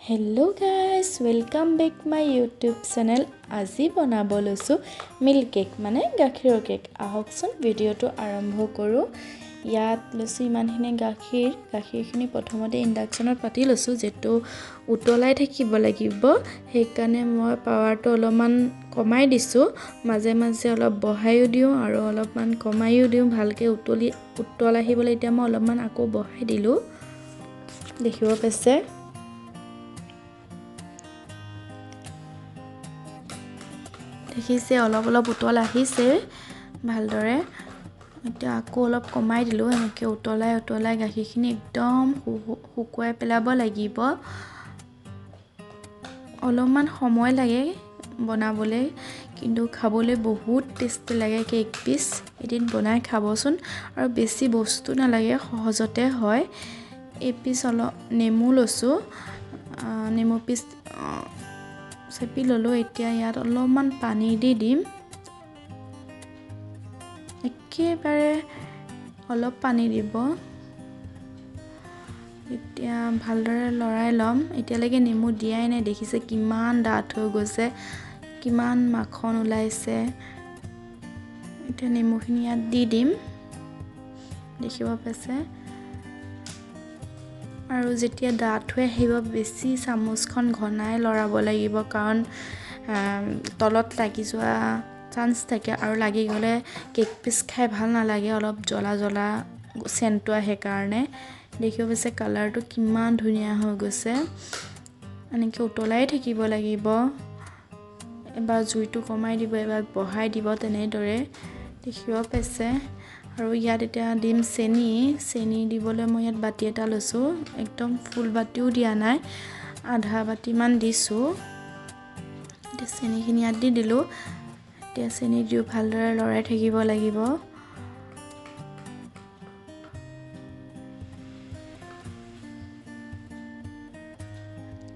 Hello guys, welcome back my YouTube channel. আজি বনাব লৈছো মিল্ক কেক মানে গাখীৰৰ কেক। আহকচোন ভিডিওটো আৰম্ভ কৰো। ইয়াত লৈছো ইমানখিনি গাখীৰখিনি প্ৰথমতে ইন্ডাকচনত পাতি লৈছো যেটো উতলাই থাকিব লাগিব। সেইকাৰণে মই পাৱাৰটো অলপমান কমাই দিছো। মাজে মাজে অলপ বঢ়াইও দিও আৰু অলপমান কমাইও দিও ভালকে উতল আহিবলৈ এতিয়া মই অলপমান আকৌ বঢ়াই দিলো। দেখিব পাইছে দেখিছে অলপ উতল আহিছে ভালদৰে এতিয়া আকৌ অলপ কমাই দিলো এনেকৈ উতলাই গাখীৰখিনি একদম শুকুৱাই পেলাব লাগিব অলপমান সময় লাগে বনাবলৈ কিন্তু খাবলৈ বহুত টেস্টি লাগে কেক পিস এদিন বনাই খাবচোন আৰু বেছি বস্তু নালাগে সহজতে হয় এই পিস অলপ নেমু লৈছো নেমু পিস চেপি ললো এতিয়া ইয়াত অলপমান পানী দি দিম একেবাৰে অলপ পানী দিব এতিয়া ভালদৰে লৰাই লম এতিয়ালৈকে নেমু দিয়াই নাই দেখিছে কিমান ডাঠ হৈ গৈছে কিমান মাখন ওলাইছে এতিয়া নেমুখিনি ইয়াত দি দিম দেখিব পাইছে আৰু যেতিয়া ডাঠ হৈ আহিব বেছি চামুচখন ঘনাই লৰাব লাগিব কাৰণ তলত লাগি যোৱা চান্স থাকে আৰু লাগি গলে কেক পিস খাই ভাল নালাগে অলপ জ্বলা সেন্টটো আহে কাৰণে দেখিব পাইছে কালাৰটো কিমান ধুনীয়া হৈ গৈছে এনেকৈ উতলাই থাকিব লাগিব এবাৰ জুইটো কমাই দিব এবাৰ বঢ়াই দিব তেনেদৰে দেখিব পাইছে আৰু ইয়াত এতিয়া দিম চেনি দিবলৈ মই ইয়াত বাটি এটা লৈছো একদম ফুল বাটিও দিয়া নাই আধা বাটি মান দিছো এতিয়া চেনিখিনি ইয়াত দি দিলো এতিয়া চেনি দিও ভালদৰে লৰাই থাকিব লাগিব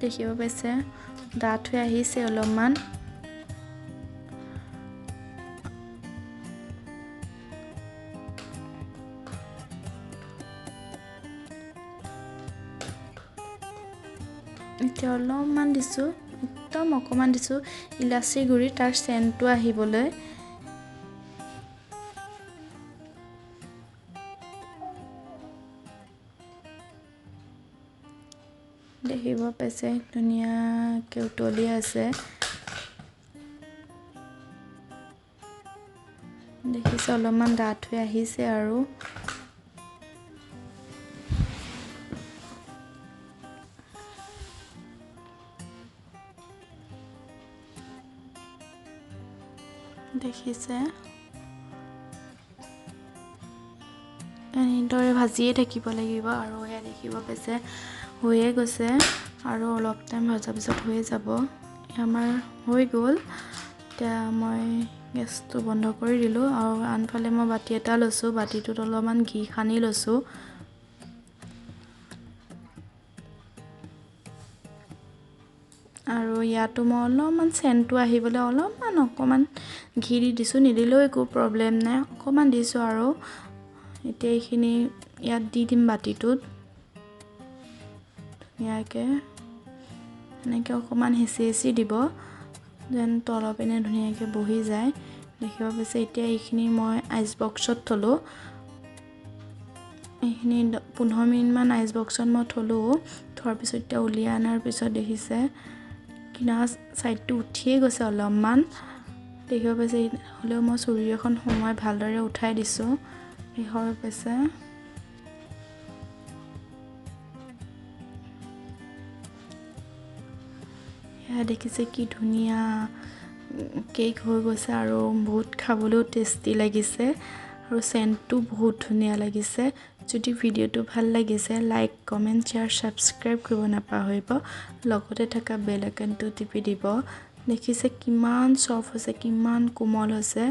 দেখিব পাইছে ডাঠ হৈ আহিছে অলপমান এতিয়া অলপমান দিছো একদম অকমান দিছো ইলাচি গুৰি তাৰ সেন্টটো আহিবলৈ দেখিব পাইছে ধুনীয়াকৈ উতলি আছে দেখিছে অলপমান ডাঠ হৈ আহিছে আৰু দেখিছে এনেদৰে ভাজিয়ে থাকিব লাগিব আৰু এয়া দেখিব পাইছে হৈয়ে গৈছে আৰু অলপ টাইম ভজাৰ পিছত হৈ যাব আমাৰ হৈ গ'ল এতিয়া মই গেছটো বন্ধ কৰি দিলো আৰু আনফালে মই বাটি এটা লৈছো বাটিটোত অলপমান ঘি সানি লৈছো আৰু ইয়াতো মই অলপমান সেন্টটো আহিবলৈ অকমান ঘি দি দিছো নিদিলেও একো প্ৰবলেম নাই অকমান দিছো আৰু এতিয়া এইখিনি ইয়াত দি দিম বাটিটোত ধুনীয়াকে এনেকৈ অকমান হেঁচি দিব যেন তলৰ পিনে ধুনীয়াকৈ বহি যায় দেখিব পাইছে এতিয়া এইখিনি মই আইচ বক্সত থলো এইখিনি 15 মিনিট মান আইচ বক্সত মই থলো থোৱাৰ পিছত এতিয়া উলিয়াই আনাৰ পিছত দেখিছে কিনা সাইডটো উঠিয়ে গৈছে অলপমান দেখিব পাইছে হলেও মই চুৰি এখন সময় ভালদৰে উঠাই দিছো দেখিব পাইছে দেখিছে কি ধুনীয়া কেক হৈ গৈছে আৰু বহুত খাবলৈও টেস্টি লাগিছে আৰু সেন্টটো বহুত ধুনীয়া লাগিছে যদি ভিডিওটো ভাল লাগিছে লাইক কমেন্ট শ্বেয়াৰ সাবস্ক্ৰাইব কৰিব নাপাহৰিব লগতে থকা বেল আইকনটো টিপি দিব দেখিছে কিমান সফট হৈছে কিমান কোমল হৈছে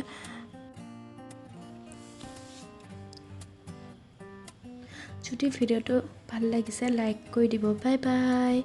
যদি ভিডিওটো ভাল লাগিছে লাইক কৰি দিব বাই বাই